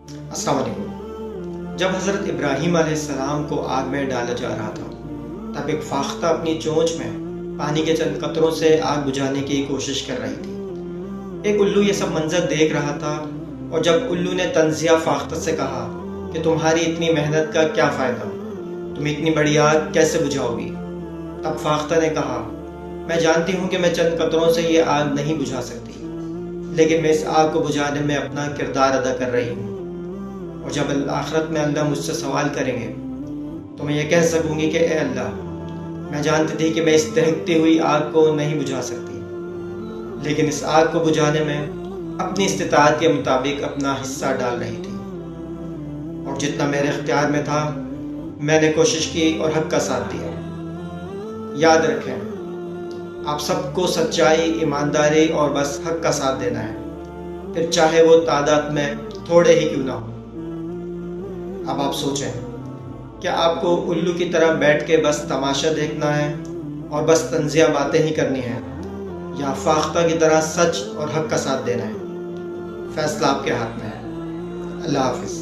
السلام علیکم۔ جب حضرت ابراہیم علیہ السلام کو آگ میں ڈالا جا رہا تھا، تب ایک فاختہ اپنی چونچ میں پانی کے چند قطروں سے آگ بجھانے کی کوشش کر رہی تھی۔ ایک الو یہ سب منظر دیکھ رہا تھا، اور جب الو نے طنزیہ فاختہ سے کہا کہ تمہاری اتنی محنت کا کیا فائدہ، تم اتنی بڑی آگ کیسے بجھاؤ گی، تب فاختہ نے کہا، میں جانتی ہوں کہ میں چند قطروں سے یہ آگ نہیں بجھا سکتی، لیکن میں اس آگ کو بجھانے میں اپنا کردار ادا کر رہی ہوں، اور جب آخرت میں اللہ مجھ سے سوال کریں گے تو میں یہ کہہ سکوں گی کہ اے اللہ، میں جانتی تھی کہ میں اس دہکتی ہوئی آگ کو نہیں بجھا سکتی، لیکن اس آگ کو بجھانے میں اپنی استطاعت کے مطابق اپنا حصہ ڈال رہی تھی، اور جتنا میرے اختیار میں تھا میں نے کوشش کی اور حق کا ساتھ دیا۔ یاد رکھیں، آپ سب کو سچائی، ایمانداری اور بس حق کا ساتھ دینا ہے، پھر چاہے وہ تعداد میں تھوڑے ہی کیوں نہ ہو۔ اب آپ سوچیں، کیا آپ کو الو کی طرح بیٹھ کے بس تماشا دیکھنا ہے اور بس طنزیہ باتیں ہی کرنی ہیں، یا فاختہ کی طرح سچ اور حق کا ساتھ دینا ہے؟ فیصلہ آپ کے ہاتھ میں ہے۔ اللہ حافظ۔